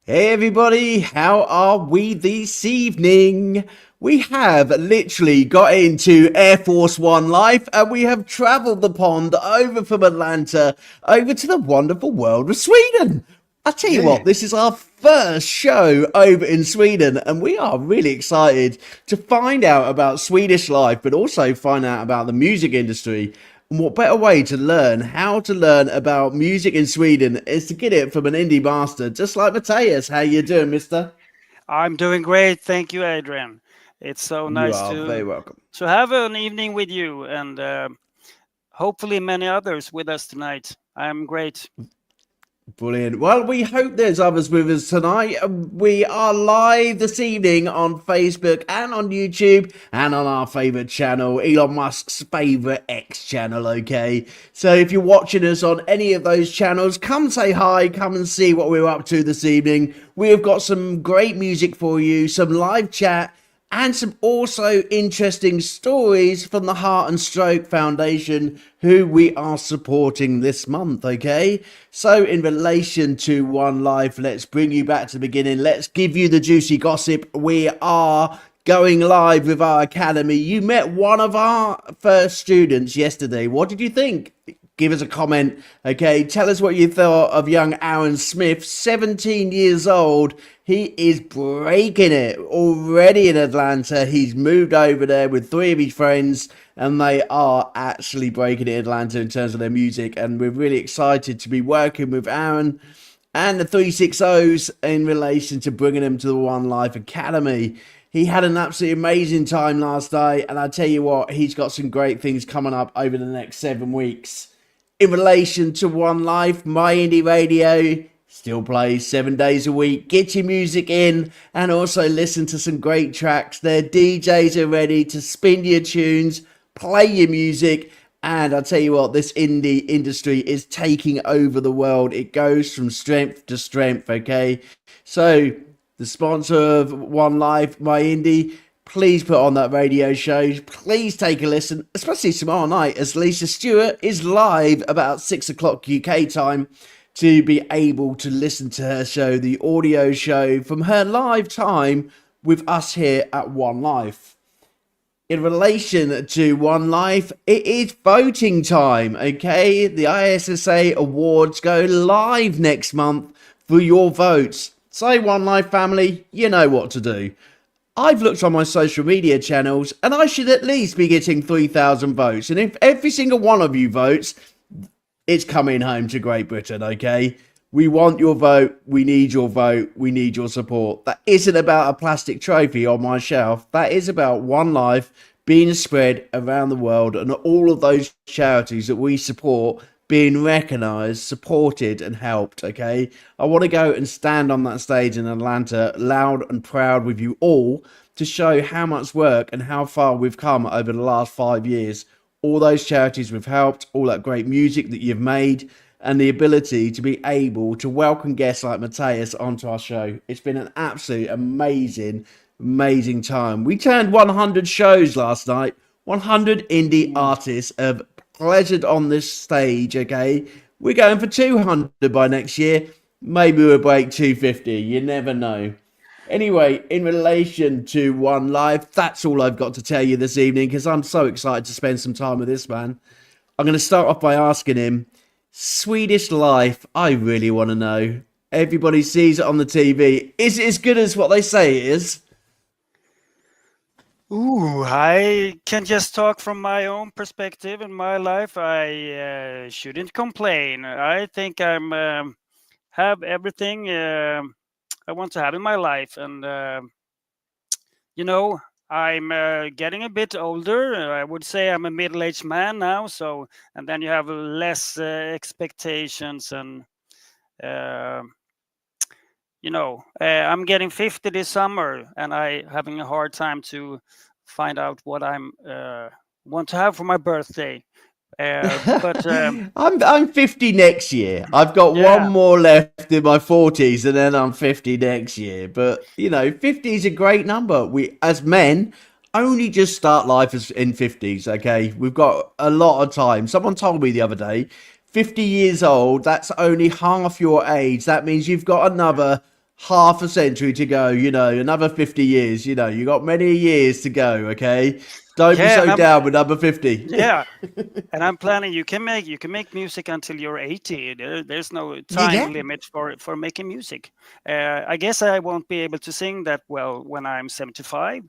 Hey everybody, how are we this evening? We have literally got into Air Force One life and we have travelled the pond over from Atlanta over to the wonderful world of Sweden. I tell you Yeah, what, this is our first show over in Sweden and we are really excited to find out about Swedish life but also find out about the music industry. And what better way to learn how to learn about music in Sweden is to get it from an indie master, just like Matthias. How you doing, mister? I'm doing great. Thank you, Adrian. It's so You nice are very to welcome. to have an evening with you and hopefully many others with us tonight. I'm great. Brilliant. Well, we hope there's others with us tonight. We are live this evening on Facebook and on YouTube and on our favourite channel, Elon Musk's favourite X channel, okay? So if you're watching us on any of those channels, come say hi, come and see what we're up to this evening. We have got some great music for you, some live chat, and some also interesting stories from the Heart and Stroke Foundation, who we are supporting this month. Okay, so in relation to One Life, let's bring you back to the beginning. Let's give you the juicy gossip. We are going live with our academy. You met one of our first students yesterday. What did you think? Give us a comment, okay? Tell us what you thought of young Aaron Smith, 17 years old. He is breaking it already in Atlanta. He's moved over there with three of his friends, and they are actually breaking it in Atlanta in terms of their music. And we're really excited to be working with Aaron and the 360s in relation to bringing them to the One Life Academy. He had an absolutely amazing time last night, and I tell you what, he's got some great things coming up over the next 7 weeks. In relation to One Life, My Indie Radio still plays 7 days a week. Get your music in and also listen to some great tracks. Their DJs are ready to spin your tunes, play your music, and I'll tell you what, this indie industry is taking over the world. It goes from strength to strength, okay? So, the sponsor of One Life, My Indie, please put on that radio show. Please take a listen, especially tomorrow night, as Lisa Stewart is live about 6 o'clock UK time to be able to listen to her show, the audio show from her live time with us here at One Life. In relation to One Life, it is voting time, okay? The ISSA awards go live next month for your votes. Say One Life family, you know what to do. I've looked on my social media channels and I should at least be getting 3,000 votes. And if every single one of you votes, it's coming home to Great Britain, okay? We want your vote. We need your vote. We need your support. That isn't about a plastic trophy on my shelf. That is about One Life being spread around the world and all of those charities that we support being recognised, supported, and helped. Okay, I want to go and stand on that stage in Atlanta, loud and proud with you all, to show how much work and how far we've come over the last 5 years. All those charities we've helped, all that great music that you've made, and the ability to be able to welcome guests like Matthias onto our show. It's been an absolute amazing time. We turned 100 shows last night. 100 indie artists have pleasured on this stage, okay? We're going for 200 by next year. Maybe we'll break 250. You never know. Anyway, in relation to One Life, that's all I've got to tell you this evening because I'm so excited to spend some time with this man. I'm going to start off by asking him, Swedish life, I really want to know. Everybody sees it on the TV. Is it as good as what they say it is? I can just talk from my own perspective in my life. I shouldn't complain. I think I'm have everything I want to have in my life, and you know, I'm getting a bit older. I would say I'm a middle-aged man now. So, and then you have less expectations, and uh, I'm getting 50 this summer, and I having a hard time to find out what I'm want to have for my birthday. But I'm 50 next year. I've got one yeah, more left in my 40s, and then I'm 50 next year. But 50 is a great number. We, as men, only just start life as in 50s. Okay, we've got a lot of time. Someone told me the other day, 50 years old. That's only half your age. That means you've got another half a century to go, another 50 years, you got many years to go, okay? Don't be Yeah, so down with number 50. yeah, and I'm planning. You can make music until you're 80. There's no time Yeah, limit for making music. I guess I won't be able to sing that well when I'm 75,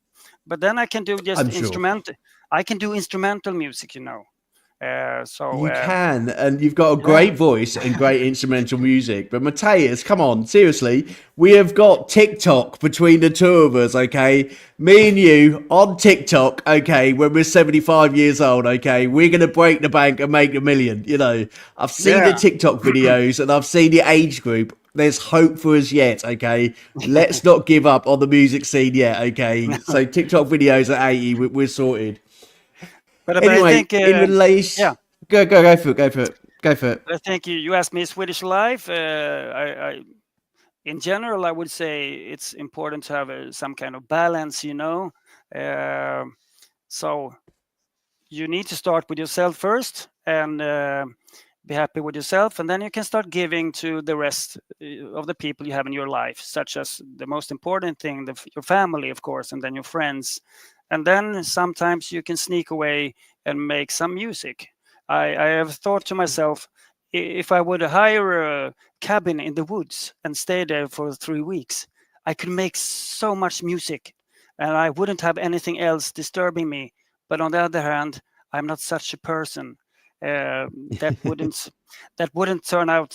but then I can do just I'm sure. instrument. I can do instrumental music, so You can, and you've got a yeah, great voice and great instrumental music. But Matthias, come on, seriously, we have got TikTok between the two of us, okay? Me and you on TikTok, okay, when we're 75 years old, okay? We're going to break the bank and make a million, I've seen the yeah. TikTok videos and I've seen the age group. There's hope for us yet, okay? Let's not give up on the music scene yet, okay? So TikTok videos at 80, we're sorted. But I Anyway, think in relation, yeah. go for it, go for it, go for it. I think you asked me Swedish life. In general, I would say it's important to have some kind of balance. Uh, so you need to start with yourself first and be happy with yourself, and then you can start giving to the rest of the people you have in your life, such as the most important thing, your family, of course, and then your friends. And then sometimes you can sneak away and make some music. I have thought to myself, if I would hire a cabin in the woods and stay there for 3 weeks, I could make so much music and I wouldn't have anything else disturbing me. But on the other hand, I'm not such a person. Uh, that wouldn't that wouldn't turn out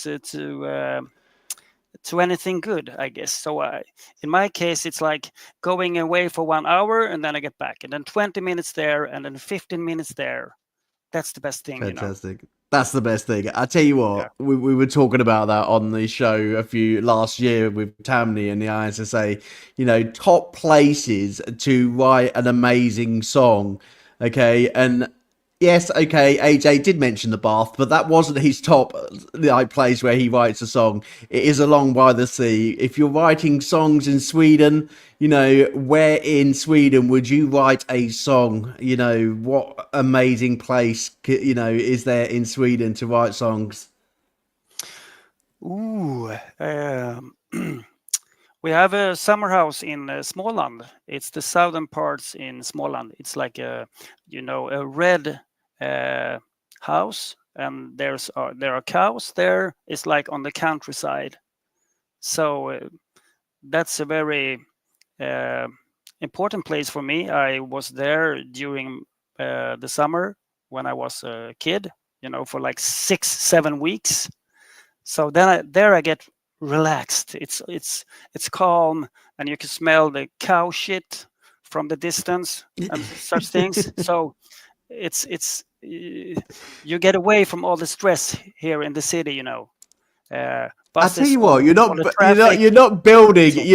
to anything good, I guess. So in my case, it's like going away for 1 hour and then I get back, and then 20 minutes there, and then 15 minutes there. That's the best thing. Fantastic. That's the best thing. I tell you Yeah. what, we were talking about that on the show a few last year with Tammy and the ISSA. Top places to write an amazing song. Okay, and yes, okay, AJ did mention the bath, but that wasn't his top place where he writes a song. It is along by the sea. If you're writing songs in Sweden, where in Sweden would you write a song? What amazing place, is there in Sweden to write songs? Ooh. We have a summer house in Småland. It's the southern parts in Småland. It's like a red house, and there are cows there. It's like on the countryside. So that's a very uh, important place for me. I was there during the summer when I was a kid, for like 6-7 weeks. So then I get relaxed. It's calm, and you can smell the cow shit from the distance and such things. So you get away from all the stress here in the city. I tell Buses, you what, all the traffic. So you're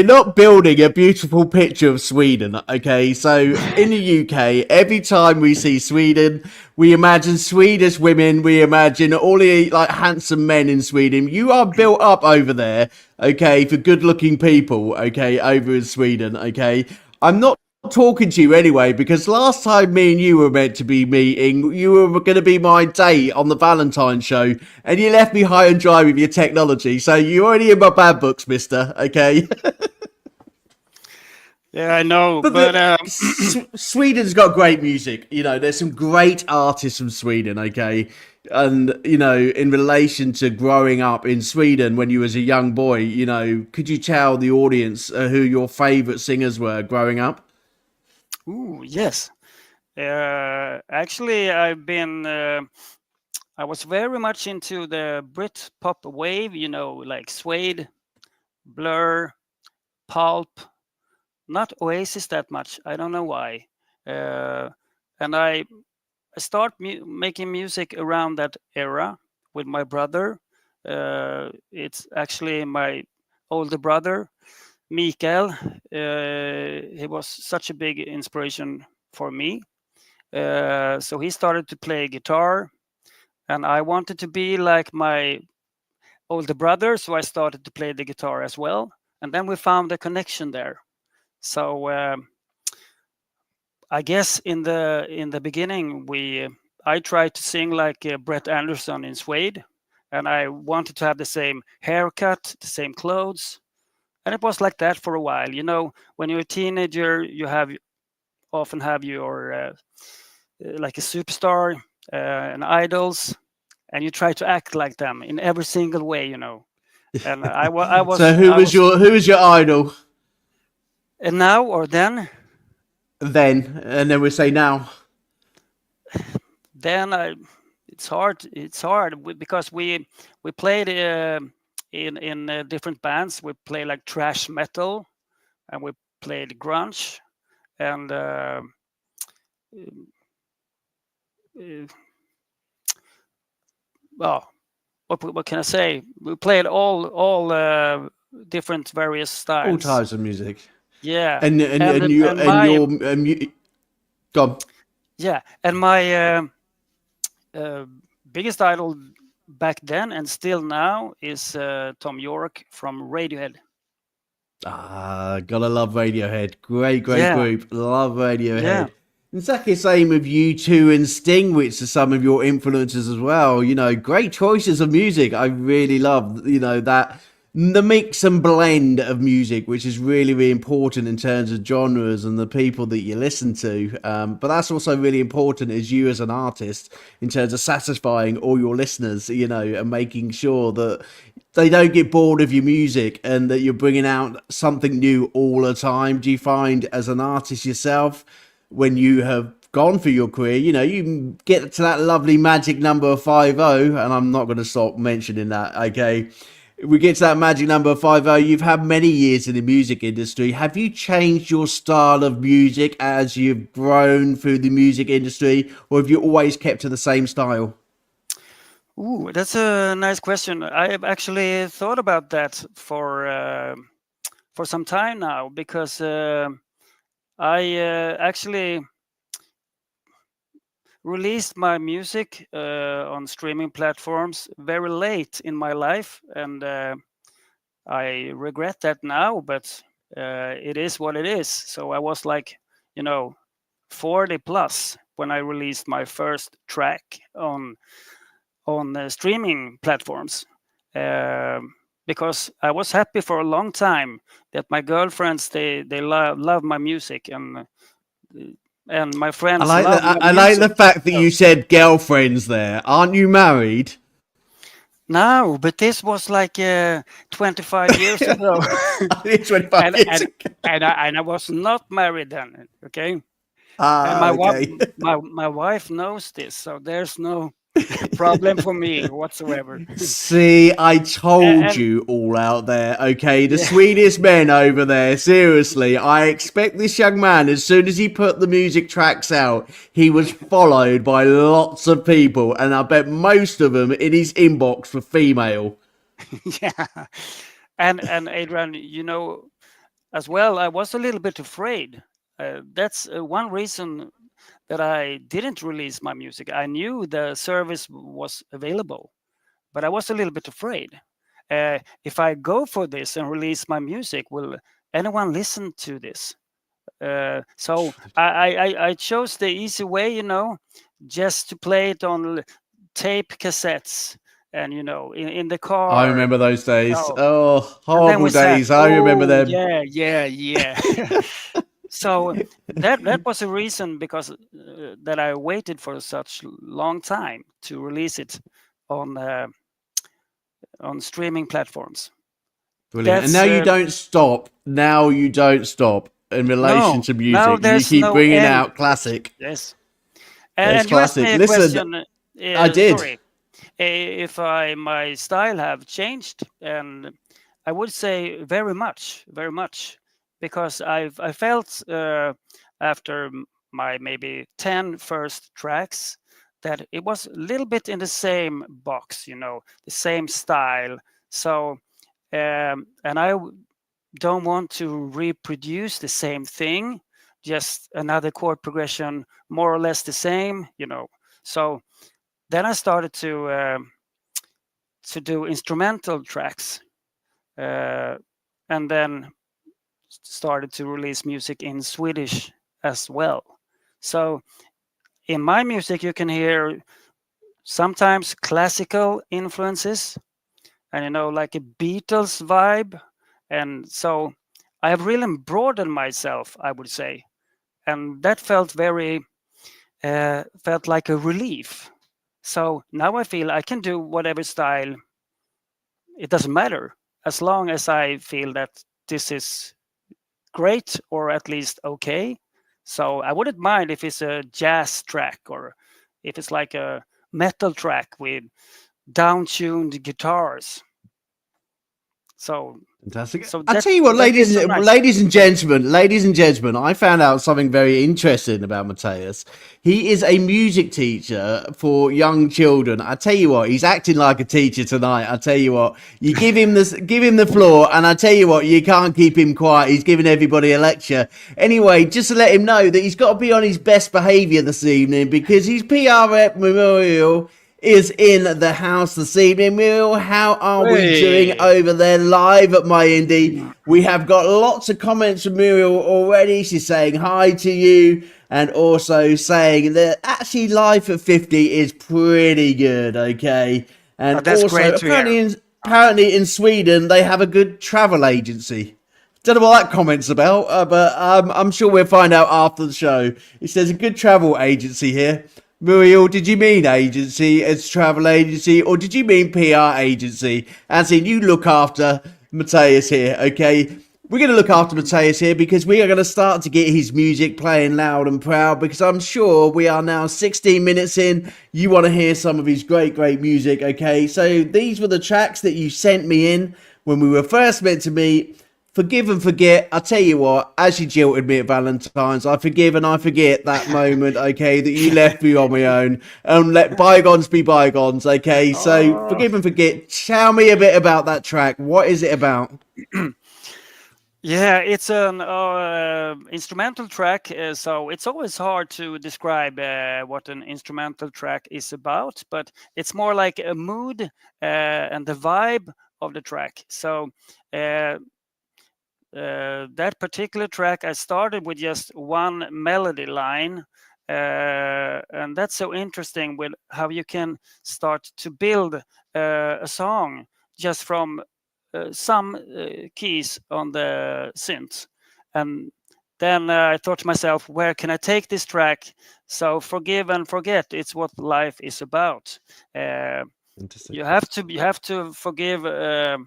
not building a beautiful picture of Sweden. Okay, so in the UK, every time we see Sweden, we imagine Swedish women, we imagine all the like handsome men in Sweden. You are built up over there, okay, for good-looking people, okay, over in Sweden. Okay, I'm not talking to you anyway because last time me and you were meant to be meeting, you were going to be my date on the Valentine's show, and you left me high and dry with your technology. So you're already in my bad books, Mister. Okay. yeah, I know, But but Sweden's got great music. There's some great artists from Sweden. Okay, and in relation to growing up in Sweden when you was a young boy, could you tell the audience who your favourite singers were growing up? ooh, yes. Actually, I was very much into the Brit pop wave, like Suede, Blur, Pulp, not Oasis that much. I don't know why. Uh, and I start making music around that era with my brother. It's actually my older brother, Mikael. He was such a big inspiration for me. So he started to play guitar, and I wanted to be like my older brother, so I started to play the guitar as well. And then we found a connection there. So I guess in the beginning I tried to sing like Brett Anderson in Suede, and I wanted to have the same haircut, the same clothes, and it was like that for a while. You know, when you're a teenager, you have often have your like a superstar and idols, and you try to act like them in every single way. You know, and So I was, who was your idol and now or then? And then we say now. then I, it's hard because we played in different bands. We play like thrash metal, and we played grunge, and uh, well, what can I say? We played all different various All styles. types of music. Yeah, And you and and my your God. yeah, and my uh, biggest idol back then and still now is Tom York from Radiohead. Ah, gotta love Radiohead. Great Yeah, group. Love yeah. Radiohead. Exactly the same with U2 and Sting, which are some of your influences as well. You know, great choices of music. I really love, that the mix and blend of music, which is really important in terms of genres and the people that you listen to. But that's also really important as you as an artist in terms of satisfying all your listeners, and making sure that they don't get bored of your music and that you're bringing out something new all the time. Do you find as an artist yourself, when you have gone through your career, you get to that lovely magic number of 50, and I'm not going to stop mentioning that, okay? We get to that magic number of 50. You've had many years in the music industry. Have you changed your style of music as you've grown through the music industry, or have you always kept to the same style? Ooh, that's a nice question. I have actually thought about that for some time now because I actually released my music on streaming platforms very late in my life, and I regret that now. But it is what it is. So I was like, you know, 40 plus when I released my first track on streaming platforms. Because I was happy for a long time that my girlfriends they love my music, and my I friends like love that. my I like the music. fact that So, you said girlfriends there. Aren't you married? no, but this was like 25 years ago, 25 and years and ago. and I was not married then. Okay, and Ah, okay. my wife knows this, so there's no problem for me whatsoever. See, I told And you all out there, okay? The yeah, sweetest men over there, seriously. I expect this young man, as soon as he put the music tracks out, he was followed by lots of people, and I bet most of them in his inbox were female. yeah, and Adrian, you know, as well, I was a little bit afraid. That's one reason that I didn't release my music. I knew the service was available, but I was a little bit afraid. If I go for this and release my music, will anyone listen to this? So I chose the easy way, you know, just to play it on tape cassettes and, you know, in the I car. remember those days. Oh, Oh, and then horrible we sat. days. I remember Oh, them. yeah, yeah, yeah. So that was a reason because that I waited for such long time to release it on uh, on streaming platforms. Brilliant. And That's now you don't stop. Now you don't stop in relation no, to now music. You there's keep no bringing end out to it. classic. Yes, It's and you asked classic. me a Listen, question. I did. Sorry, if I my style have changed, and I would say very much, because I felt after my maybe 10 first tracks that it was a little bit in the same box, you know, the same style. So and don't want to reproduce the same thing, just another chord progression, more or less the same, you know. So then I started to do instrumental tracks, uh, and then started to release music in Swedish as well. So in my music, you can hear sometimes classical influences, and you know, like a Beatles vibe, And so I have really broadened myself, I would say, and that felt felt like a relief. So now I feel I can do whatever style. It doesn't matter as long as I feel that this is great or at least okay. So I wouldn't mind if it's a jazz track or if it's like a metal track with down-tuned guitars. So Fantastic. so I that tell you what, that is so nice. ladies and gentlemen, I found out something very interesting about Mathias. He is a music teacher for young children. I tell you what, he's acting like a teacher tonight. I tell you what, you give him the floor, and I tell you what, you can't keep him quiet. He's giving everybody a lecture. Anyway, just to let him know that he's got to be on his best behaviour this evening because his PR rep Memorial is in the house this evening. Muriel, how are we doing over there live at My Indie? We have got lots of comments from Muriel already. She's saying hi to you and also saying that actually life at 50 is pretty good, okay? And that's also, great to hear. apparently in Sweden, they have a good travel agency. Don't know what that comment's about, but I'm sure we'll find out after the show. It says a good travel agency here. Muriel, did you mean agency as travel agency, or did you mean PR agency? As in, you look after Mathias here, okay? We're going to look after Mathias here because we are going to start to get his music playing loud and proud because I'm sure we are now 16 minutes in. You want to hear some of his great music, okay? So these were the tracks that you sent me in when we were first meant to meet. Forgive and forget. I tell you what, as you jilted me at Valentine's, I forgive and I forget that moment, okay, that you left me on my own and let bygones be bygones, okay? So forgive and forget. Tell me a bit about that track. What is it about? Yeah, it's an instrumental track, so it's always hard to describe what an instrumental track is about, but it's more like a mood and the vibe of the track. So that particular track, I started with just one melody line, and that's so interesting with how you can start to build a song just from some keys on the synth. And then I thought to myself, where can I take this track? So forgive and forget, it's what life is about. You have to forgive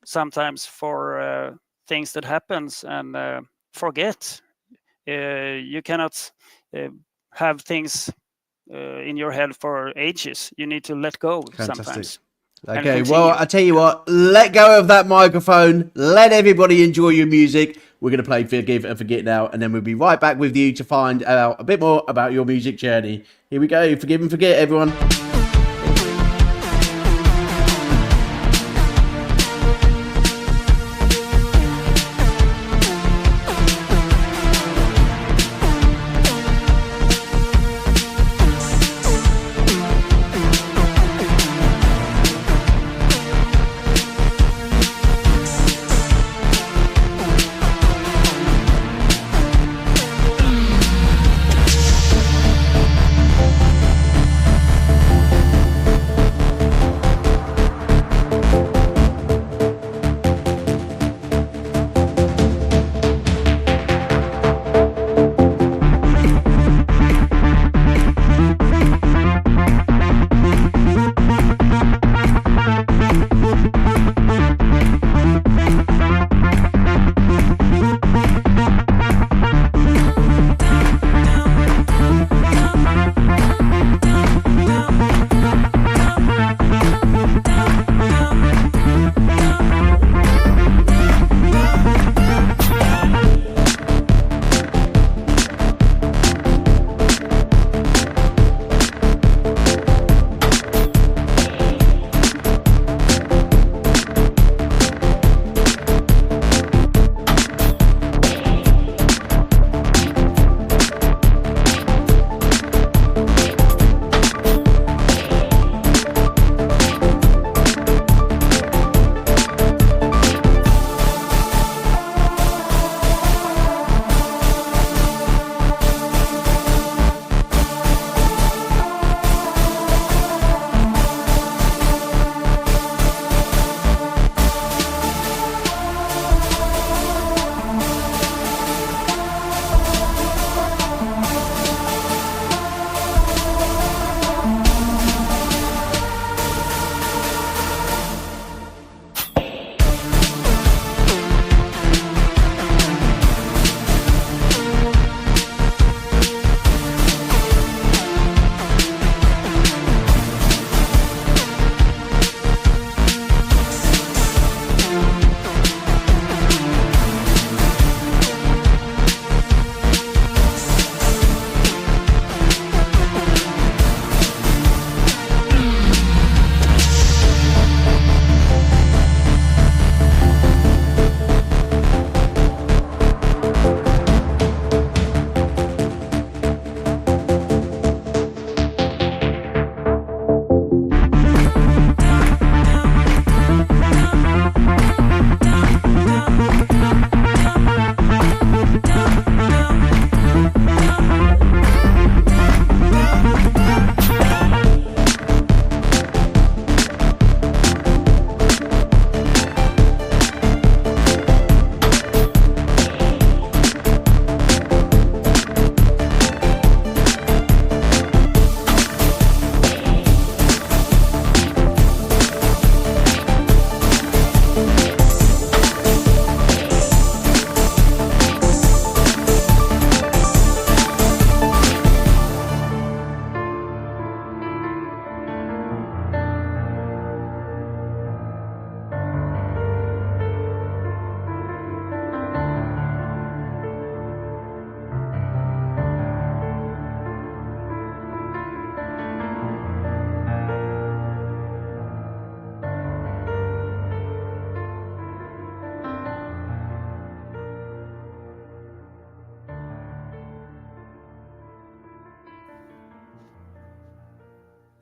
sometimes for things that happens and forget. You cannot have things in your head for ages. You need to let go sometimes. Okay, well, I tell you what, let go of that microphone. Let everybody enjoy your music. We're going to play Forgive and Forget now, and then we'll be right back with you to find out a bit more about your music journey. Here we go. Forgive and Forget, everyone.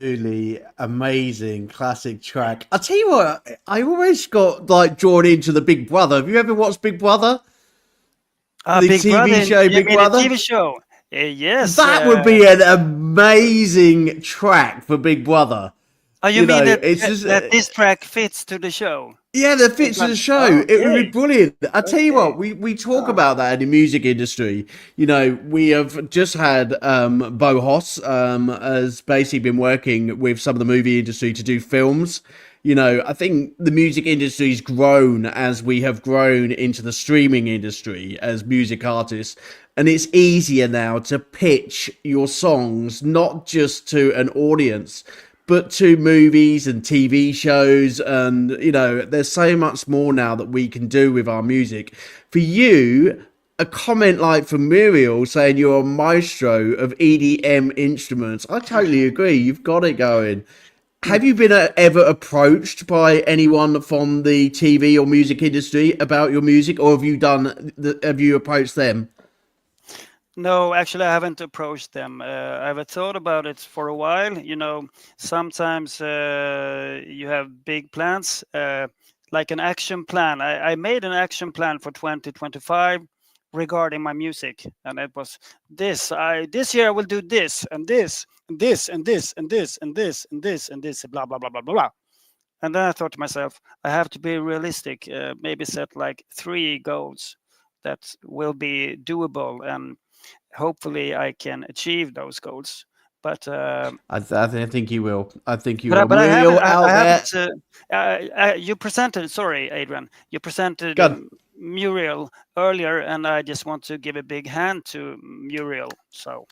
Really amazing classic track. I tell you what, I always got like drawn into the Big Brother. Have you ever watched Big Brother? The Big TV Brother, show you Big mean a Brother? TV show? Yes. That would be an amazing track for Big Brother. Oh, you You mean know, that it's just this track fits to the show? yeah, that Big fits to Brother. the show. It would be Okay. brilliant. I tell you Okay. what, we talk Oh. about that in the music industry. You know, we have just had Bo Hoss has basically been working with some of the movie industry to do films. You know, I think the music industry's grown as we have grown into the streaming industry as music artists. And it's easier now to pitch your songs not just to an audience, but to movies and TV shows. And, you know, there's so much more now that we can do with our music. For you, a comment like from Muriel saying you're a maestro of EDM instruments, I totally agree. You've got it going. Have you been ever approached by anyone from the TV or music industry about your music, or have you have you approached them? No, actually, I haven't approached them. I've thought about it for a while. You know, sometimes you have big plans, like an action plan. I made an action plan for 2025 regarding my music, and it was this. This year I will do this and this and this and this and this and this and this and this, blah blah blah blah blah blah. And then I thought to myself, I have to be realistic. Maybe set like 3 goals that will be doable, and hopefully I can achieve those goals. But I think you will. I think you but I, will. but I haven't Muriel out I there. haven't. You presented. Sorry, Adrian. You presented God, Muriel earlier, and I just want to give a big hand to Muriel. So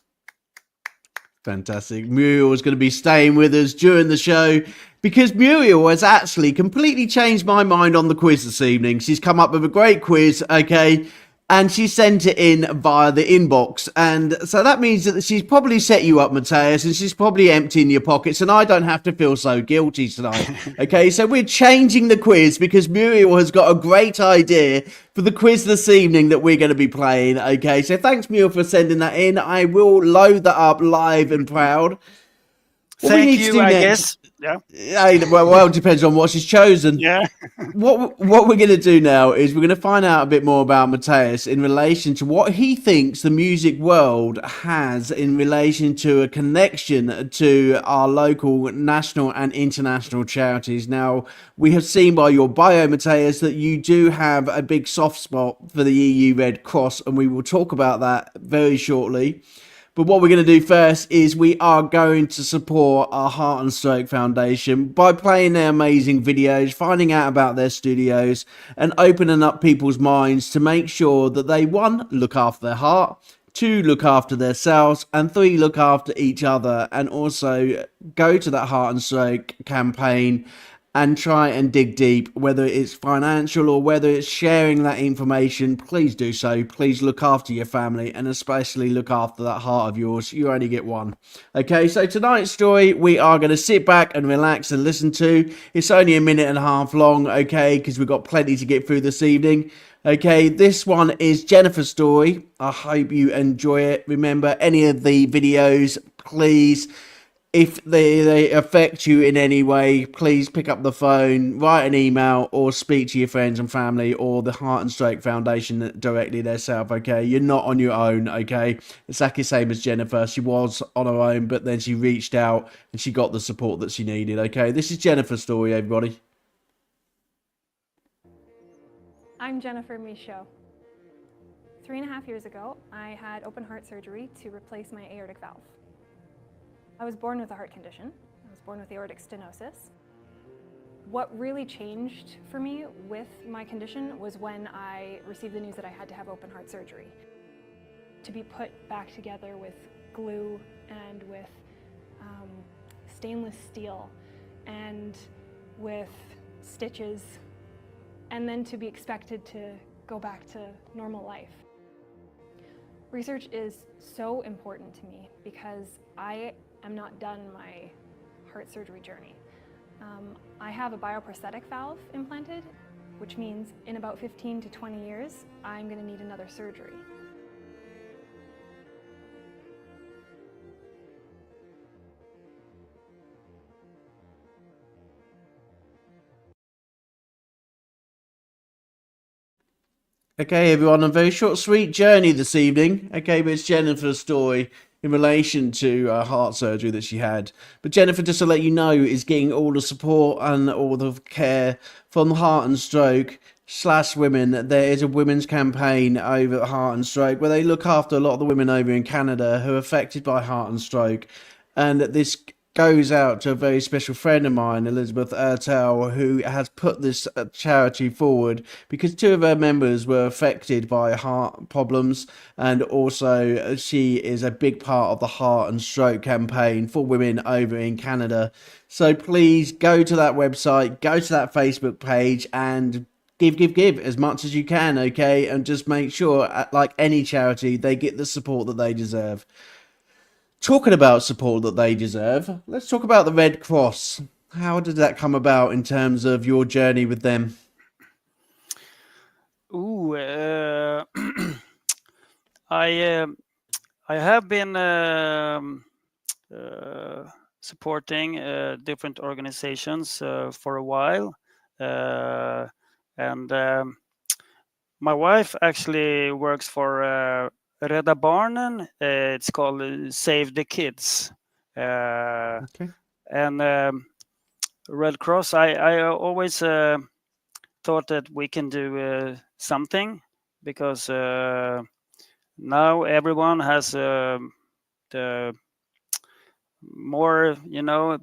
fantastic. Muriel is going to be staying with us during the show because Muriel has actually completely changed my mind on the quiz this evening. She's come up with a great quiz, okay? And she sent it in via the inbox. And so that means that she's probably set you up, Matthias, and she's probably emptying your pockets. And I don't have to feel so guilty tonight. Okay, so we're changing the quiz because Muriel has got a great idea for the quiz this evening that we're going to be playing. Okay, so thanks, Muriel, for sending that in. I will load that up live and proud. What we thank need to you. do I next. guess. Yeah. Well, it depends on what she's chosen. Yeah. What we're going to do now is we're going to find out a bit more about Matthias in relation to what he thinks the music world has in relation to a connection to our local, national, and international charities. Now, we have seen by your bio, Matthias, that you do have a big soft spot for the EU Red Cross, and we will talk about that very shortly. But what we're going to do first is we are going to support our Heart and Stroke Foundation by playing their amazing videos, finding out about their studios, and opening up people's minds to make sure that they, one, look after their heart, two, look after themselves, and three, look after each other, and also go to that Heart and Stroke campaign and try and dig deep, whether it's financial or whether it's sharing that information. Please do so. Please look after your family and especially look after that heart of yours. You only get one. Okay, so tonight's story we are going to sit back and relax and listen to. It's only a minute and a half long, okay, because we've got plenty to get through this evening. Okay, this one is Jennifer's story. I hope you enjoy it. Remember, any of the videos, please, if they affect you in any way, please pick up the phone, write an email, or speak to your friends and family or the Heart and Stroke Foundation directly themselves, okay? You're not on your own, okay? It's exactly the same as Jennifer. She was on her own, but then she reached out and she got the support that she needed, okay? This is Jennifer's story, everybody. I'm Jennifer Michaud. 3.5 years ago, I had open heart surgery to replace my aortic valve. I was born with a heart condition. I was born with aortic stenosis. What really changed for me with my condition was when I received the news that I had to have open heart surgery. To be put back together with glue and with stainless steel and with stitches, and then to be expected to go back to normal life. Research is so important to me because I am not done my heart surgery journey. I have a bioprosthetic valve implanted, which means in about 15 to 20 years, I'm going to need another surgery. Okay, everyone, a very short, sweet journey this evening. Okay, but it's Jennifer's story in relation to heart surgery that she had. But Jennifer, just to let you know, is getting all the support and all the care from Heart and Stroke / women. There is a women's campaign over at Heart and Stroke where they look after a lot of the women over in Canada who are affected by heart and stroke. And this goes out to a very special friend of mine, Elizabeth Ertel, who has put this charity forward because two of her members were affected by heart problems, and also she is a big part of the Heart and Stroke campaign for women over in Canada. So please go to that website, go to that Facebook page, and give as much as you can, okay? And just make sure, like any charity, they get the support that they deserve. Talking about support that they deserve, let's talk about the Red Cross. How did that come about in terms of your journey with them? Ooh, I have been supporting different organizations for a while, and my wife actually works for Rädda Barnen. It's called Save the Kids, Okay. and Red Cross. I always thought that we can do something, because now everyone has the more,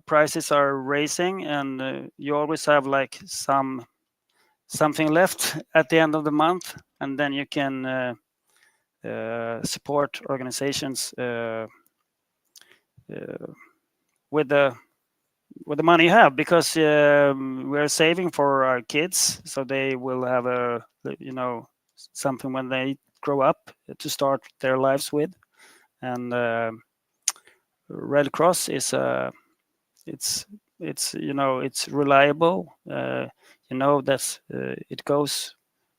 prices are raising, and you always have like something left at the end of the month, and then you can support organizations with the money you have, because we're saving for our kids, so they will have something when they grow up to start their lives with. And Red Cross is it's it's reliable. That it goes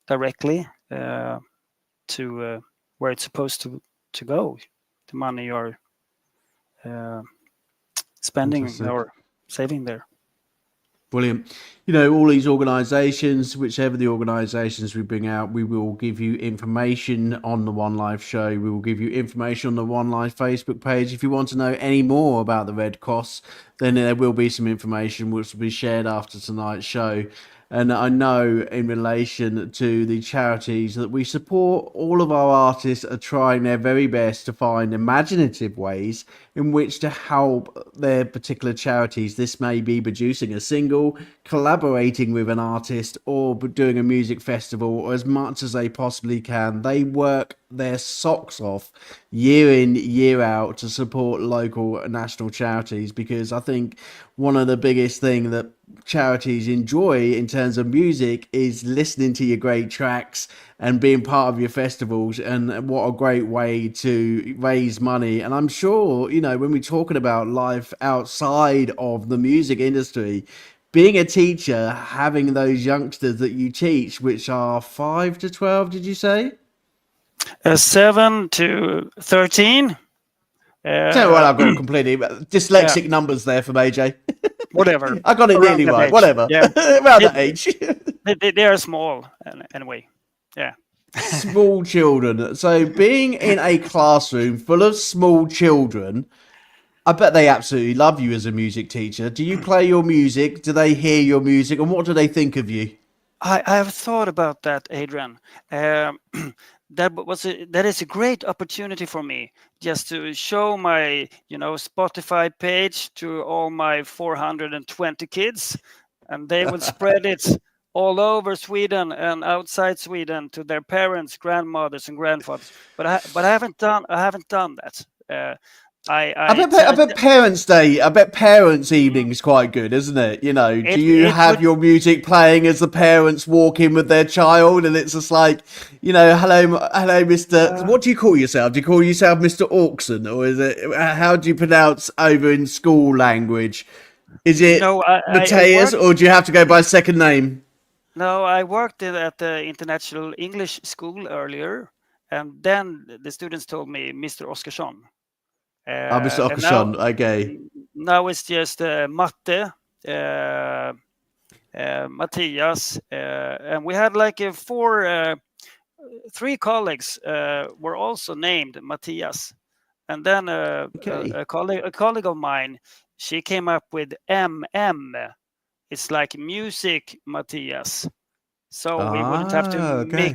directly to where it's supposed to go. The money you're spending Fantastic. or saving there. Brilliant. All these organisations, whichever the organisations we bring out, we will give you information on the One Life show. We will give you information on the One Life Facebook page. If you want to know any more about the Red Cross, then there will be some information which will be shared after tonight's show. And I know in relation to the charities that we support, all of our artists are trying their very best to find imaginative ways in which to help their particular charities. This may be producing a single, collaborating with an artist, or doing a music festival, or as much as they possibly can. They work their socks off year in, year out to support local and national charities, because I think one of the biggest thing that charities enjoy in terms of music is listening to your great tracks and being part of your festivals. And what a great way to raise money. And I'm sure, when we're talking about life outside of the music industry, being a teacher, having those youngsters that you teach, which are 5 to 12, did you say? 7 to 13. Well, I've got completely dyslexic numbers there from AJ. Whatever. I got it Around nearly that right. age. Whatever. Yeah. Around that age. They are small anyway. Yeah. Small children. So being in a classroom full of small children, I bet they absolutely love you as a music teacher. Do you play your music? Do they hear your music? And what do they think of you? I have thought about that, Adrian. That is a great opportunity for me, just to show my Spotify page to all my 420 kids, and they will spread it all over Sweden and outside Sweden to their parents, grandmothers, and grandfathers. But I haven't done that. I bet Parents' Day, I bet Parents' Evening is quite good, isn't it? Do you have your music playing as the parents walk in with their child, and it's just like, hello, Mr. What do you call yourself? Do you call yourself Mr. Oskarsson, or is it? How do you pronounce over in school language? Is it Mathias, or do you have to go by second name? No, I worked at the International English School earlier, and then the students told me Mr. Oskarsson. Mr. Oskarsson, okay. Now it's just Matte, Mathias, and we had like 4 three colleagues were also named Mathias, and then Okay. a colleague of mine, she came up with MM. It's like music Mathias, so we wouldn't have to Okay.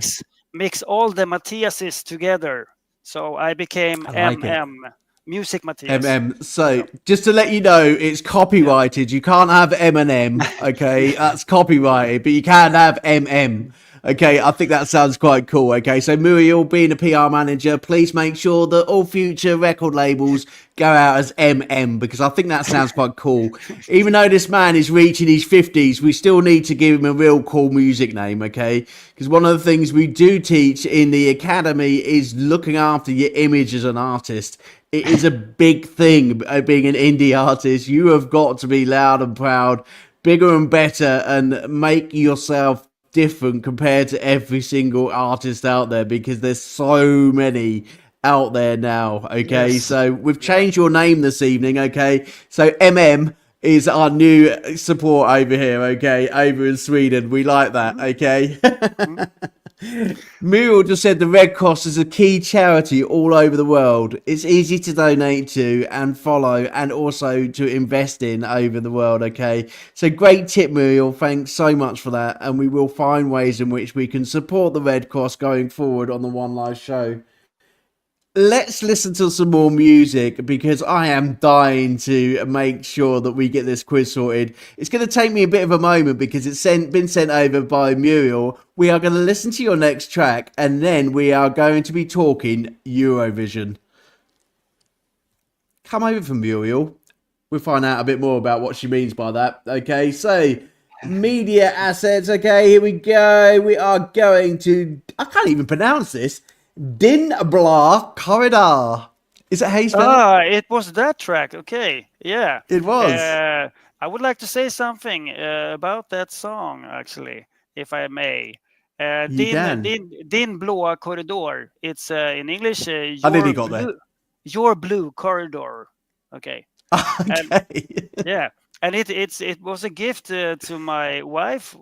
mix all the Mathiases together. So I became I like it. music Mathias. So just to let you know, it's copyrighted. You can't have M&M. Okay, that's copyrighted, but you can have MM. Okay, I think that sounds quite cool. Okay, so Muriel, being a PR manager, please make sure that all future record labels go out as MM, because I think that sounds quite cool. Even though this man is reaching his 50s, we still need to give him a real cool music name, okay? Because one of the things we do teach in the academy is looking after your image as an artist. It is a big thing being an indie artist. You have got to be loud and proud, bigger and better, and make yourself different compared to every single artist out there, because there's so many out there now. Okay, Yes. so we've changed your name this evening. Okay, so MM is our new support over here. Okay, over in Sweden, we like that. Okay. Muriel just said the Red Cross is a key charity all over the world. It's easy to donate to and follow, and also to invest in over the world. Okay, so great tip, Muriel. Thanks so much for that, and we will find ways in which we can support the Red Cross going forward on the One Live show. Let's listen to some more music, because I am dying to make sure that we get this quiz sorted. It's going to take me a bit of a moment because it's been sent over by Muriel. We are going to listen to your next track, and then we are going to be talking Eurovision. Come over from Muriel. We'll find out a bit more about what she means by that. Okay, so media assets. Okay, here we go. We are going to... I can't even pronounce this. Din Blah Corridor. Is that how you spell it? It was that track. Okay, yeah. It was. I would like to say something about that song, actually, if I may. Din Blå Corridor. It's in English. I nearly got there. Your blue corridor. Okay. Okay. Yeah, and it was a gift to my wife.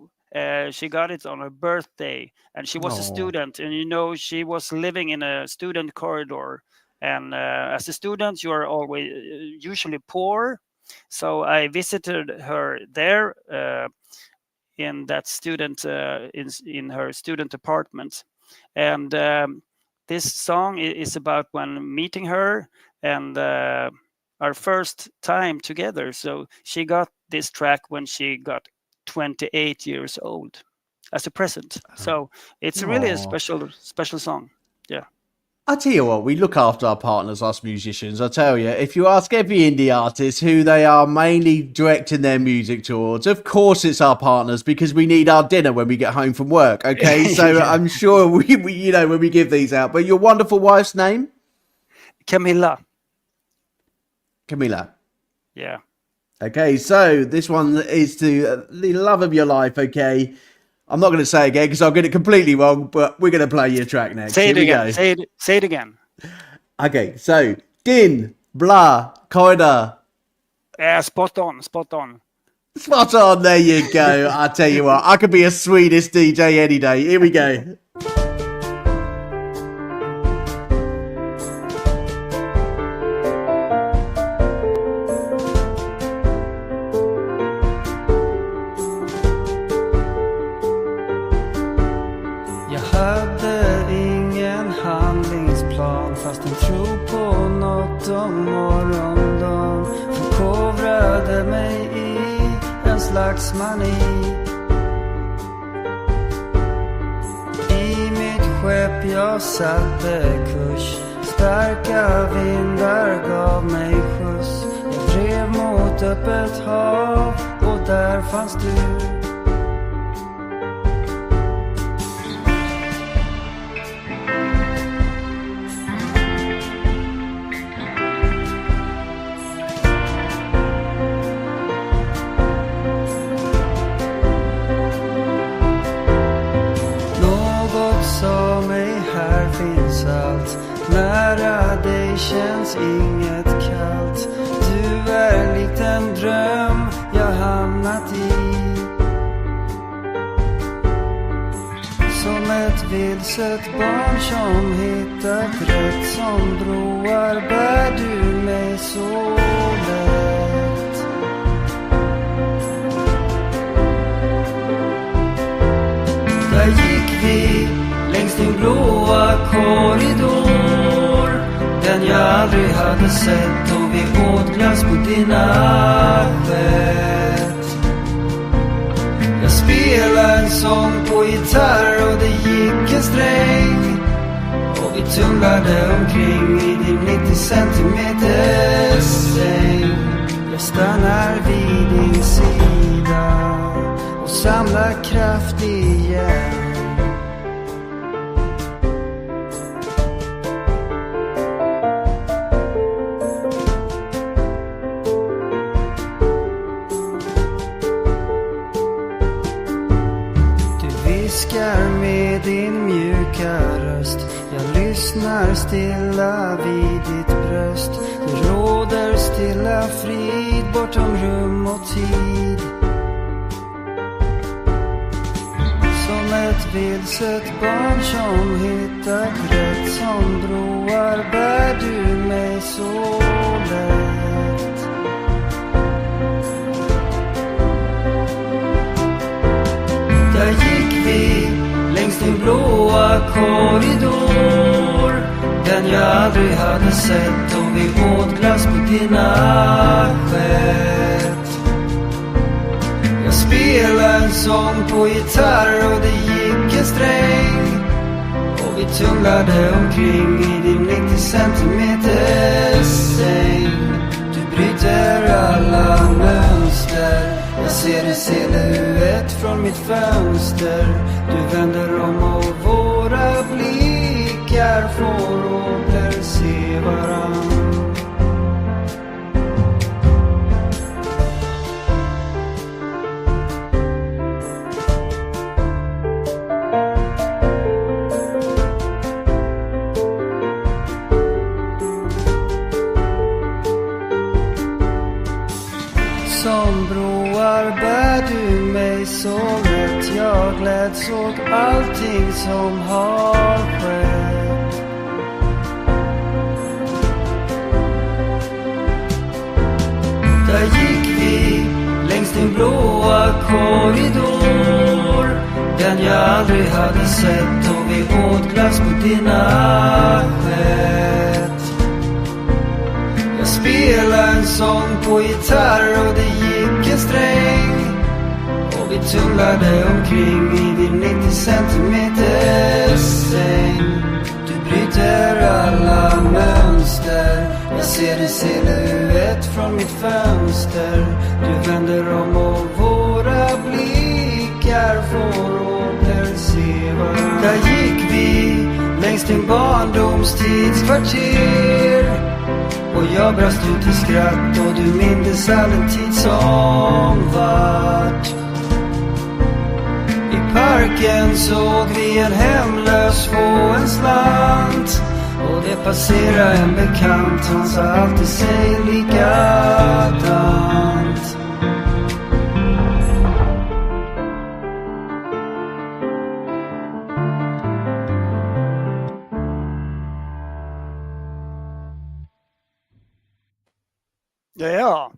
She got it on her birthday, and she was a student, and she was living in a student corridor, and as a student you are always usually poor, so I visited her there in that student in her student apartment, and this song is about when meeting her and our first time together. So she got this track when she got 28 years old as a present. So it's really a special song. Yeah. I tell you what, we look after our partners, us musicians. I tell you, if you ask every indie artist who they are mainly directing their music towards, of course it's our partners, because we need our dinner when we get home from work. Okay, so yeah. I'm sure we when we give these out. But your wonderful wife's name? Camilla. Yeah. Okay, so this one is to the love of your life. Okay, I'm not going to say it again because I'll get it completely wrong, but we're going to play your track next. Say it again. Say it again. Okay, so Din Blah Corridor. Spot on. Spot on. There you go. I tell you what, I could be a Swedish DJ any day. Here we go. Mani. I mitt skepp jag satte kurs. Starka vindar gav mig skjuts. Jag drev mot öppet hav och där fanns du. Nära dig känns inget kallt. Du är likt en dröm jag hamnat i. Som ett vilset barn som hittat rätt. Som broar bär du mig så lätt. Där gick vi längs din blåa korridor, den jag aldrig hade sett, och vi åt glass på dina skett. Jag spelade en sång på gitarr och det gick en sträng, och vi tumlade omkring i din 90 centimeters säng. Jag stannar vid din sida och samlar kraft igen. Med din mjuka röst, jag lyssnar stilla vid ditt bröst. Det råder stilla frid bortom rum och tid. Som ett vilset barn som hittat rätt. Som broar bär du mig så lätt. Där gick vi längs din blåa korridor, den jag aldrig hade sett, och vi åt glass på dina skett. Jag spelade en sång på gitarr och det gick en sträng, och vi tumlade omkring i din 90 centimeters säng. Du bryter alla mönster, jag ser en silhuett från mitt fönster. Du vänder om och våra blickar får åter se varann. Som broar bär du mig så lätt. Jag gläds åt allting som har skett. Där gick vi längs din blåa korridor, den jag aldrig hade sett, och vi åt glass på dina skett. Jag spelade en sång på gitarr och det gick en sträng, och vi tumlade omkring i din 90 centimeters säng. Du bryter alla mönster, jag ser en silhuett från mitt fönster. Du vänder om och våra blickar får åter se varandra. Där gick vi längs din barndomstidskvarter, och jag brast ut i skratt, och du mindes all den tid som vart. I parken såg vi en hemlös få en slant, och det passerade en bekant, han sa alltid sig likadant. Yeah.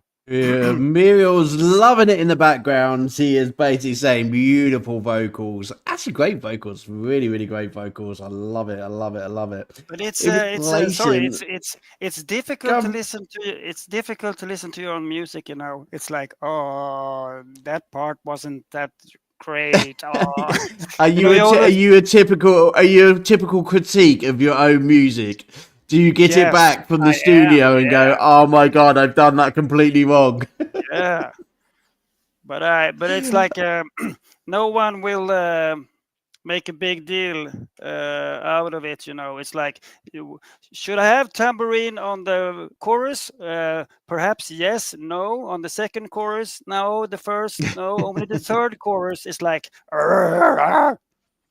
Muriel's loving it in the background. She is basically saying beautiful vocals. Actually, great vocals. Really, really great vocals. I love it. I love it. I love it. But it's Inflation. it's difficult to listen to. It's difficult to listen to your own music. You know, it's like, oh, that part wasn't that great. Oh. Are you a typical critique of your own music? Do you get it back from the studio and go, oh my God, I've done that completely wrong? Yeah. But it's like no one will make a big deal out of it, you know. It's like, should I have tambourine on the chorus? Perhaps yes, no. On the second chorus, no. The first, no. Only the third chorus is like,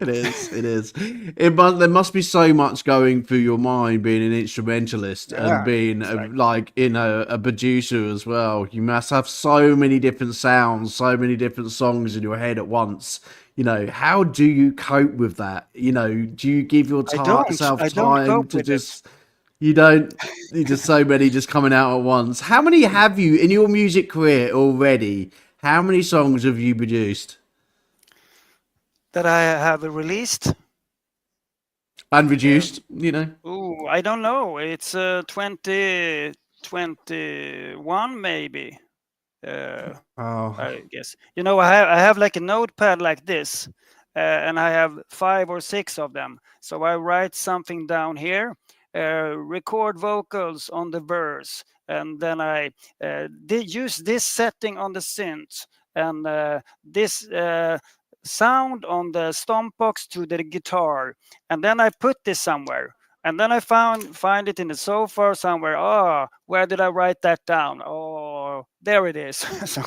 It is. There must be so much going through your mind being an instrumentalist and being a producer as well. You must have so many different sounds, so many different songs in your head at once. You know, how do you cope with that? You know, do you give yourself I don't time cope to with it. just, you don't, you just so many just coming out at once. How many have you in your music career already? How many songs have you produced That I have released. and reduced? You know, Oh, I don't know. It's 2021 maybe. oh, I guess. You know, I have like a notepad like this, and I have 5 or 6 of them. So I write something down here, record vocals on the verse, and then I use this setting on the synth, and this sound on the stomp box to the guitar, and then I put this somewhere. And then I find it in the sofa somewhere. Oh, where did I write that down? Oh, there it is. So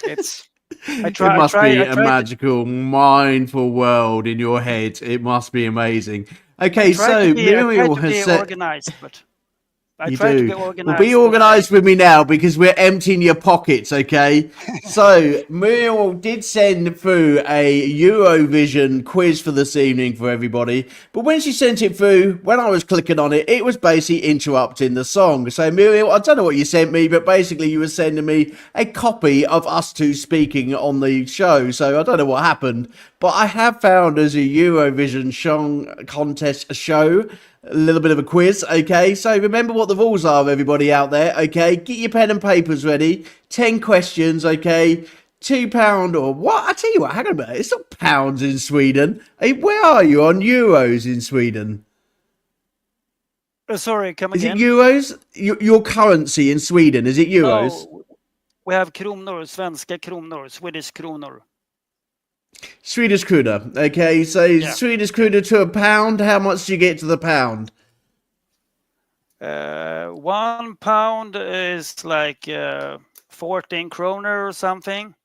it's it must be I a try to magical, mindful world in your head. It must be amazing. I Okay, try to so be I try Muriel to has be said, organized, but I you try to be do. Well, be organized, but organised with me now because we're emptying your pockets, okay? So, Muriel did send through a Eurovision quiz for this evening for everybody. But when she sent it through, when I was clicking on it, it was basically interrupting the song. So, Muriel, I don't know what you sent me, but basically you were sending me a copy of us two speaking on the show. So, I don't know what happened. But I have found as a Eurovision song contest show a little bit of a quiz, okay? So remember what the rules are, everybody out there, okay? Get your pen and papers ready. 10 questions, okay? £2 or what? I tell you what, hang on a minute. It's not pounds in Sweden. Hey, where are you on euros in Sweden? sorry, come Is it again. euros? Your currency in Sweden, is it euros? Oh, we have kronor, svenska kronor, Swedish kronor. Swedish krona, okay? So Yeah. Swedish krona to a pound, how much do you get to the pound? 1 pound is like 14 kroner or something.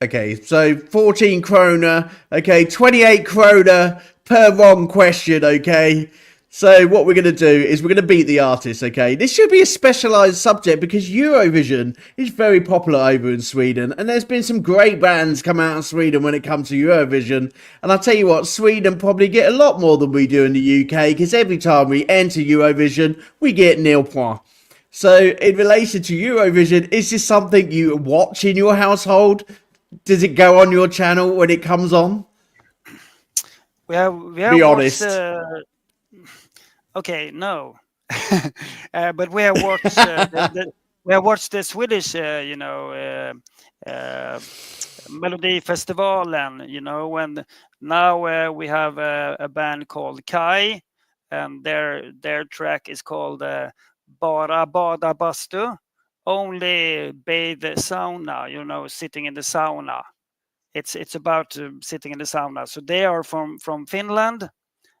Okay, so 14 krona, okay, 28 krona per wrong question, okay? So what we're going to do is we're going to beat the artist, okay? This should be a specialised subject because Eurovision is very popular over in Sweden and there's been some great bands come out of Sweden when it comes to Eurovision. And I'll tell you what, Sweden probably get a lot more than we do in the UK because every time we enter Eurovision, we get nil points. So in relation to Eurovision, is this something you watch in your household? Does it go on your channel when it comes on? We have Be watched. honest. Okay, no, but we have watched we have watched the Swedish, Melody Festival, and when now we have a band called Kai, and their track is called Bara Bada Bastu, only bathe sauna, sitting in the sauna. It's about sitting in the sauna. So they are from Finland,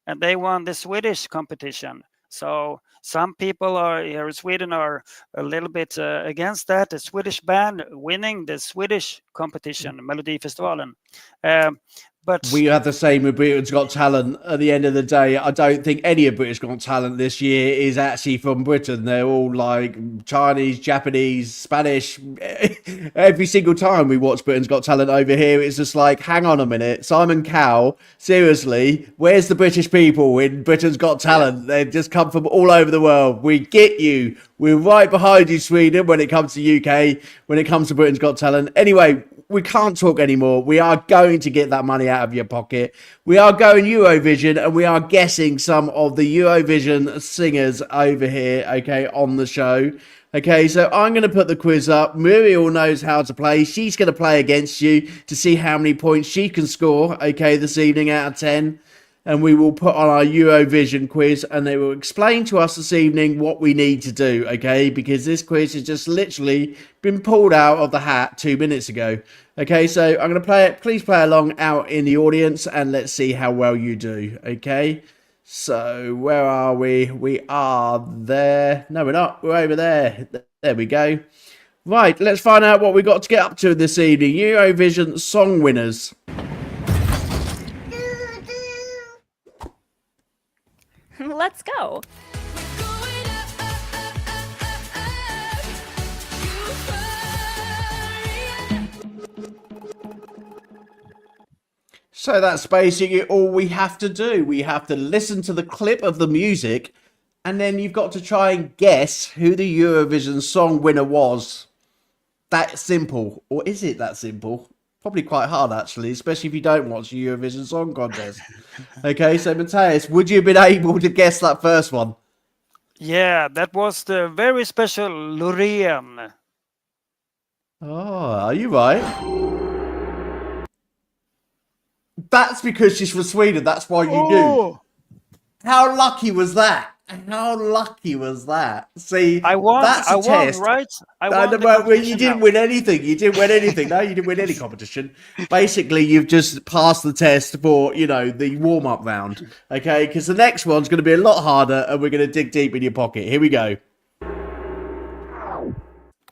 and they won the Swedish competition. So some people here in Sweden are a little bit against that. The Swedish band winning the Swedish competition, Melodifestivalen. But We had the same with Britain's Got Talent. At the end of the day, I don't think any of Britain's Got Talent this year is actually from Britain. They're all like Chinese, Japanese, Spanish. Every single time we watch Britain's Got Talent over here, it's just like, hang on a minute, Simon Cowell, seriously, where's the British people in Britain's Got Talent? They've just come from all over the world. We get you. We're right behind you, Sweden, when it comes to UK, when it comes to Britain's Got Talent. Anyway, we can't talk anymore. We are going to get that money out of your pocket. We are going Eurovision, and we are guessing some of the Eurovision singers over here, okay, on the show. Okay, so I'm going to put the quiz up. Muriel knows how to play. She's going to play against you to see how many points she can score, okay, this evening out of 10. And we will put on our Eurovision quiz, and they will explain to us this evening what we need to do, okay? Because this quiz has just literally been pulled out of the hat 2 minutes ago. Okay, so I'm going to play it. Please play along out in the audience, and let's see how well you do, okay? So, where are we? We are there. No, we're not. We're over there. There we go. Right, let's find out what we got to get up to this evening. Eurovision song winners. Let's go. So that's basically all we have to do. We have to listen to the clip of the music, and then you've got to try and guess who the Eurovision song winner was. That simple. Or is it that simple? Probably quite hard, actually, especially if you don't watch the Eurovision Song Contest. Okay, so Mathias, would you have been able to guess that first one? Yeah, that was the very special Loreen. Oh, are you right? That's because she's from Sweden. That's why you knew. How lucky was that? How lucky was that? See, I won. that's a I won, test. right? I No, won. no, the but you competition didn't now. win anything. You didn't win anything. No, you didn't win any competition. Basically, you've just passed the test for, you know, the warm-up round. Okay, because the next one's going to be a lot harder, and we're going to dig deep in your pocket. Here we go.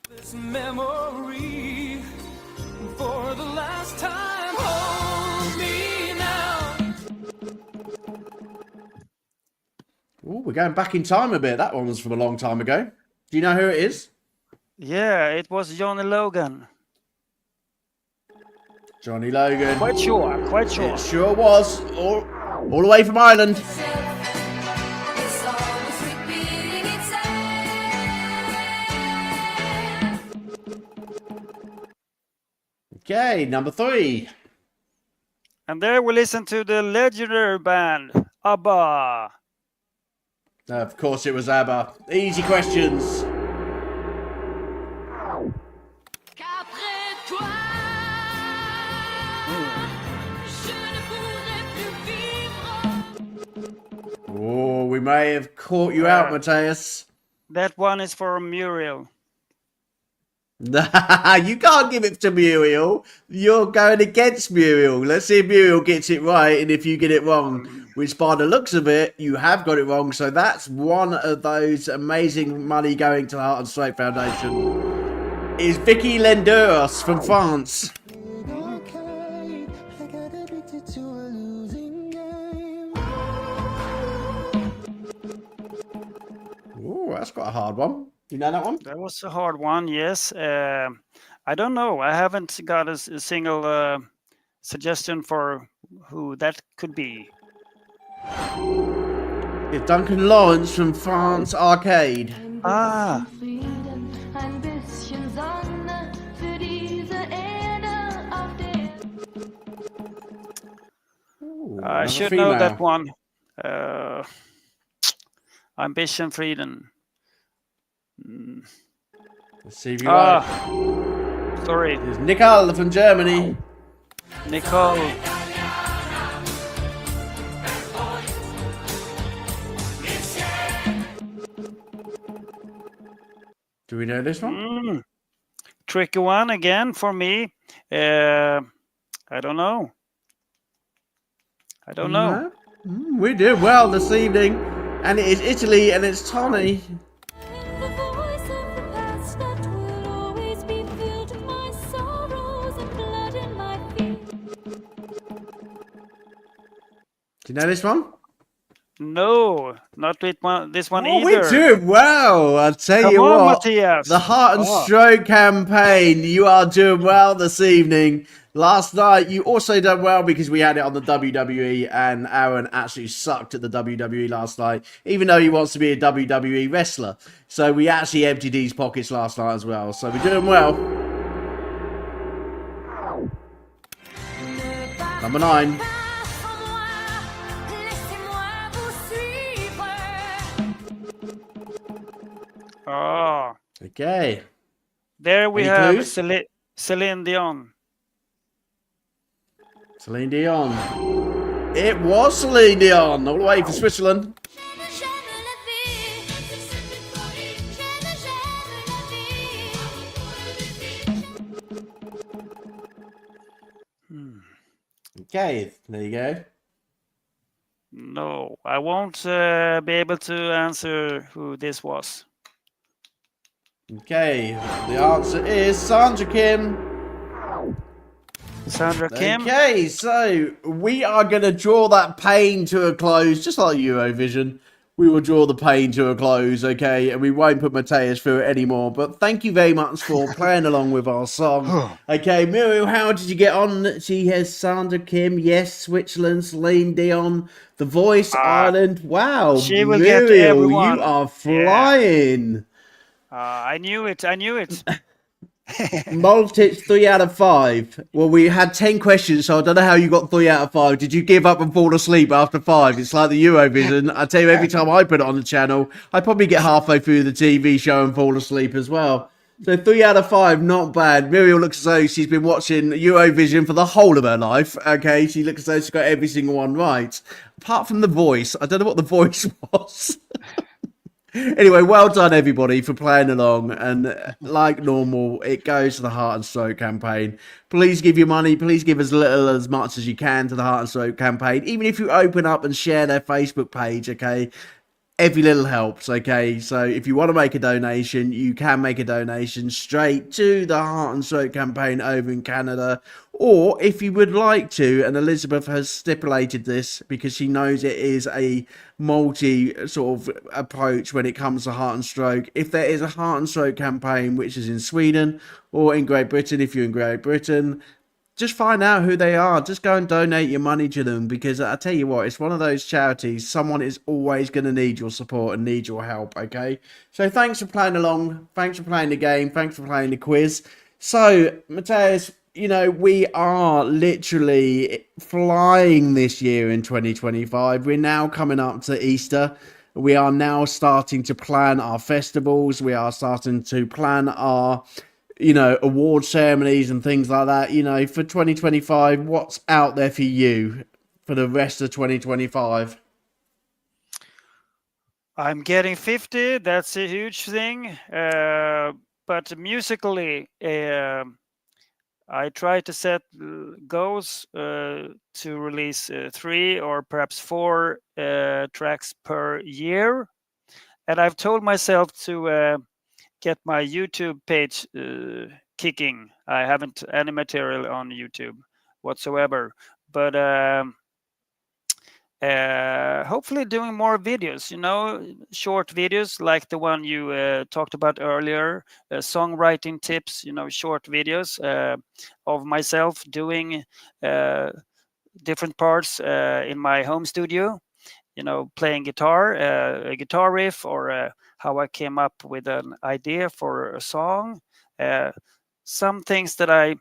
This memory for the last time, hold me now. Oh, we're going back in time a bit. That one was from a long time ago. Do you know who it is? Yeah, it was Johnny Logan. Johnny Logan. Quite sure. Quite sure. It sure was. All the way from Ireland. Okay, number 3. And there we listen to the legendary band ABBA. Of course it was ABBA. Easy questions. Oh, we may have caught you out, Mathias. That one is for Muriel. You can't give it to Muriel. You're going against Muriel. Let's see if Muriel gets it right and if you get it wrong. Which, by the looks of it, you have got it wrong. So that's one of those amazing money going to the Heart and Straight Foundation. Is Vicky Lenduros from France. Oh, that's quite a hard one. Do you know that one? That was a hard one, yes. I don't know. I haven't got a single suggestion for who that could be. It's Duncan Lawrence from France Arcade. Ah. Ooh, I another should know that female. one. Ambition Freedom. Let's see if you're right. Sorry. It's Nicole from Germany. Nicole. Do we know this one? Tricky one again for me. I don't know. I don't know. No? We did well this evening. And it is Italy and it's Tony. Do you know this one? No, not with this one Oh, either. we're doing well. I'll tell Come you on, what. Mathias. The Heart and Stroke campaign. You are doing well this evening. Last night, you also done well because we had it on the WWE, and Aaron actually sucked at the WWE last night, even though he wants to be a WWE wrestler. So we actually emptied his pockets last night as well. So we're doing well. Number 9. Oh, Okay. there we Any have clues? Celine Dion. Celine Dion. It was Celine Dion, all the way from Switzerland. Okay, there you go. No, I won't be able to answer who this was. Okay, the answer is Sandra Kim. Sandra Kim. Okay, so we are going to draw that pain to a close, just like Eurovision, we will draw the pain to a close, okay? And we won't put Mathias through it anymore. But thank you very much for playing along with our song. Okay, Muriel, how did you get on? She has Sandra Kim, yes, Switzerland, Celine Dion, The Voice, Ireland. Wow, She will get Muriel, you everyone. are flying. I knew it. I knew it. Multits 3 out of 5. Well, we had 10 questions, so I don't know how you got 3 out of 5. Did you give up and fall asleep after 5? It's like the Eurovision. I tell you, every time I put it on the channel, I probably get halfway through the TV show and fall asleep as well. So 3 out of 5, not bad. Muriel looks as though she's been watching Eurovision for the whole of her life. Okay, she looks as though she's got every single one right. Apart from The Voice. I don't know what The Voice was. Anyway, well done everybody for playing along, and like normal, it goes to the Heart and Stroke campaign. Please give your money, please give as little as much as you can to the Heart and Stroke campaign, even if you open up and share their Facebook page, okay? Every little helps, okay? So if you want to make a donation, you can make a donation straight to the Heart and Stroke campaign over in Canada. Or if you would like to, and Elizabeth has stipulated this because she knows it is a multi sort of approach when it comes to Heart and Stroke. If there is a Heart and Stroke campaign, which is in Sweden or in Great Britain, if you're in Great Britain, just find out who they are. Just go and donate your money to them, because I tell you what, it's one of those charities. Someone is always going to need your support and need your help, okay? So thanks for playing along. Thanks for playing the game. Thanks for playing the quiz. So, Mathias, you know, we are literally flying this year in 2025. We're now coming up to Easter. We are now starting to plan our festivals. We are starting to plan our, you know, award ceremonies and things like that. You know, for 2025, what's out there for you for the rest of 2025? I'm getting 50. That's a huge thing. But musically, I try to set goals to release 3 or perhaps 4 tracks per year. And I've told myself to get my YouTube page kicking. I haven't any material on YouTube whatsoever, but hopefully doing more videos, you know, short videos like the one you talked about earlier, songwriting tips, you know, short videos of myself doing different parts in my home studio, you know, playing guitar, a guitar riff, or how I came up with an idea for a song. Some things that I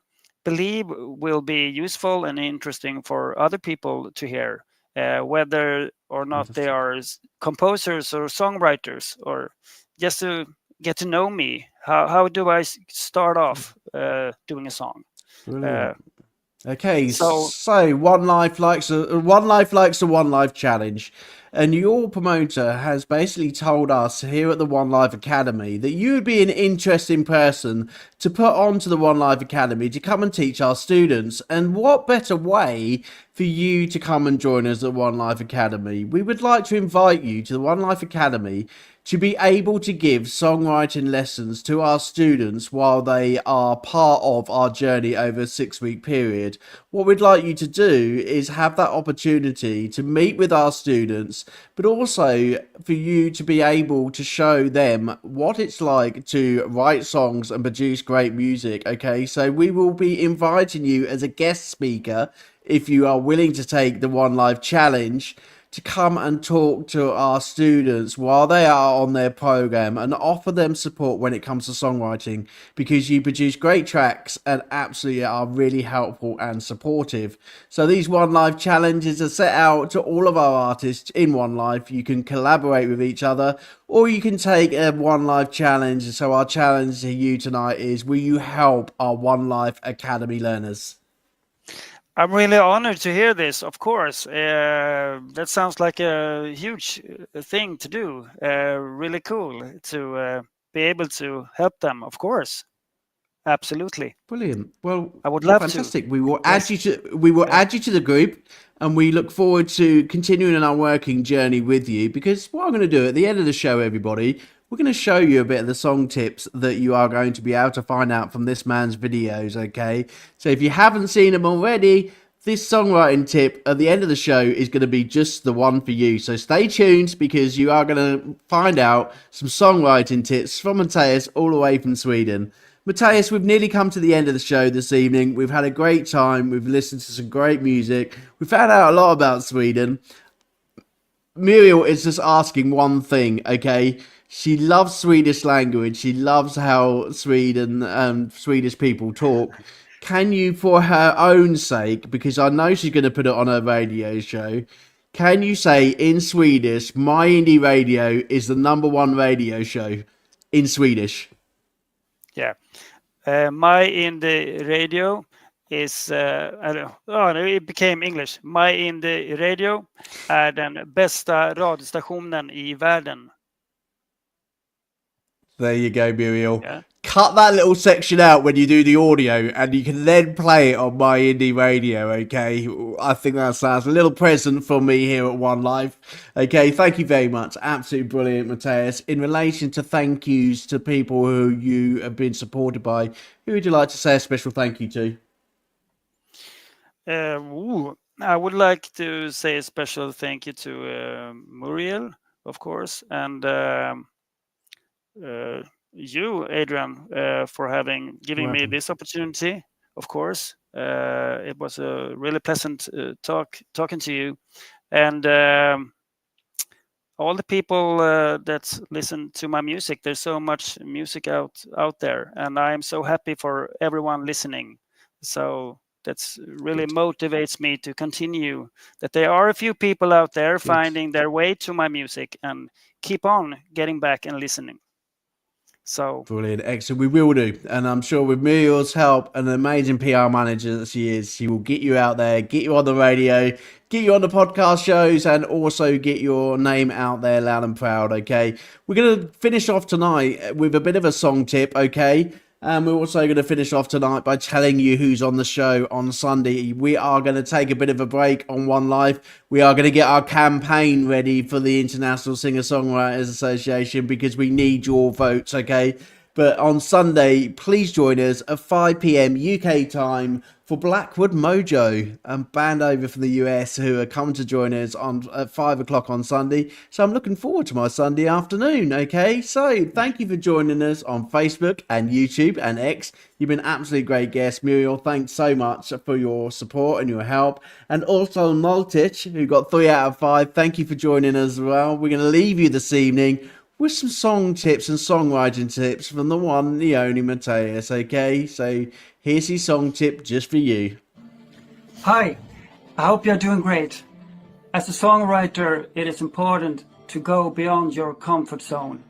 believe will be useful and interesting for other people to hear. Whether or not they are composers or songwriters, or just to get to know me. How do I start off doing a song? Okay, so One Life Likes a One Life challenge, and your promoter has basically told us here at the One Life Academy that you would be an interesting person to put onto the One Life Academy to come and teach our students. And what better way for you to come and join us at One Life Academy? We would like to invite you to the One Life Academy to be able to give songwriting lessons to our students while they are part of our journey over a 6-week period. What we'd like you to do is have that opportunity to meet with our students, but also for you to be able to show them what it's like to write songs and produce great music. Okay, so we will be inviting you as a guest speaker, if you are willing to take the One Life Challenge, to come and talk to our students while they are on their program and offer them support when it comes to songwriting, because you produce great tracks and absolutely are really helpful and supportive. So these One Life challenges are set out to all of our artists in One Life. You can collaborate with each other, or you can take a One Life challenge. So our challenge to you tonight is, will you help our One Life Academy learners? I'm really honored to hear this, of course. That sounds like a huge thing to do. Really cool to be able to help them, of course. Absolutely. Brilliant. Well, I would love fantastic. to. We will add you to add you to the group, and we look forward to continuing on our working journey with you, because what I'm going to do at the end of the show, everybody, we're going to show you a bit of the song tips that you are going to be able to find out from this man's videos, okay? So if you haven't seen them already, this songwriting tip at the end of the show is going to be just the one for you. So stay tuned, because you are going to find out some songwriting tips from Mathias all the way from Sweden. Mathias, we've nearly come to the end of the show this evening. We've had a great time. We've listened to some great music. We found out a lot about Sweden. Muriel is just asking one thing, okay? She loves Swedish language. She loves how Swedish people talk. Can you, for her own sake, because I know she's going to put it on her radio show, can you say in Swedish, My Indie Radio is the #1 radio show in Swedish? Yeah. My Indie Radio is, it became English. My Indie Radio är den bästa radiostationen I världen. There you go, Muriel. Yeah. Cut that little section out when you do the audio, and you can then play it on My Indie Radio, okay? I think that sounds a little present for me here at One Life. Okay, thank you very much. Absolutely brilliant, Mathias. In relation to thank yous to people who you have been supported by, who would you like to say a special thank you to? I would like to say a special thank you to Muriel, of course, and you, Adrian, for giving me this opportunity. Of course, it was a really pleasant talking to you, and all the people that listen to my music. There's so much music out there, and I am so happy for everyone listening. So that's really motivates me to continue. That there are a few people out there finding their way to my music and keep on getting back and listening. So brilliant, excellent. We will do, and I'm sure with Muriel's help, an amazing PR manager that she is, she will get you out there, get you on the radio, get you on the podcast shows, and also get your name out there loud and proud. Okay, we're gonna finish off tonight with a bit of a song tip. Okay. And we're also going to finish off tonight by telling you who's on the show on Sunday. We are going to take a bit of a break on One Life. We are going to get our campaign ready for the International Singer-Songwriters Association, because we need your votes, okay? But on Sunday, please join us at 5 p.m. UK time for Blackwood Mojo, a band over from the US who are coming to join us at 5 o'clock on Sunday. So I'm looking forward to my Sunday afternoon, okay? So thank you for joining us on Facebook and YouTube and X. You've been absolutely great guests. Muriel, thanks so much for your support and your help. And also Maltich, who got 3 out of 5. Thank you for joining us as well. We're going to leave you this evening with some song tips and songwriting tips from the one, the only Mathias, okay? So here's his song tip just for you. Hi, I hope you're doing great. As a songwriter, it is important to go beyond your comfort zone.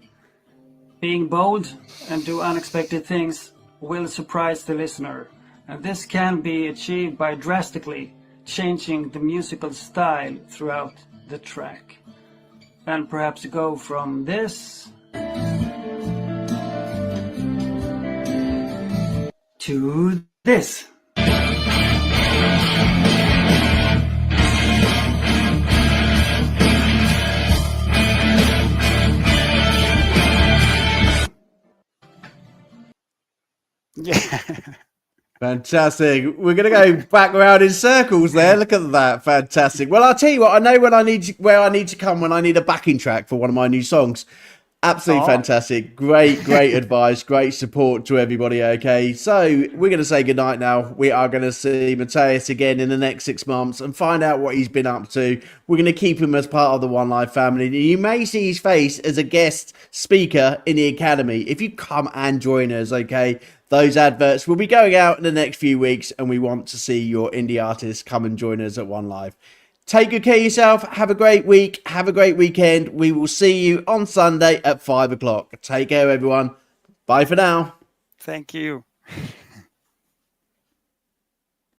Being bold and do unexpected things will surprise the listener. And this can be achieved by drastically changing the musical style throughout the track. And perhaps go from this to this. yeah. Fantastic. We're going to go back around in circles there. Look at that. Fantastic. Well, I'll tell you what, I know where I need to come when I need a backing track for one of my new songs. Absolutely fantastic. Great advice. Great support to everybody. Okay. So we're going to say goodnight now. We are going to see Mathias again in the next 6 months and find out what he's been up to. We're going to keep him as part of the One Life family. You may see his face as a guest speaker in the Academy if you come and join us. Okay. Those adverts will be going out in the next few weeks, and we want to see your indie artists come and join us at One Life. Take good care of yourself. Have a great week. Have a great weekend. We will see you on Sunday at 5 o'clock. Take care, everyone. Bye for now. Thank you.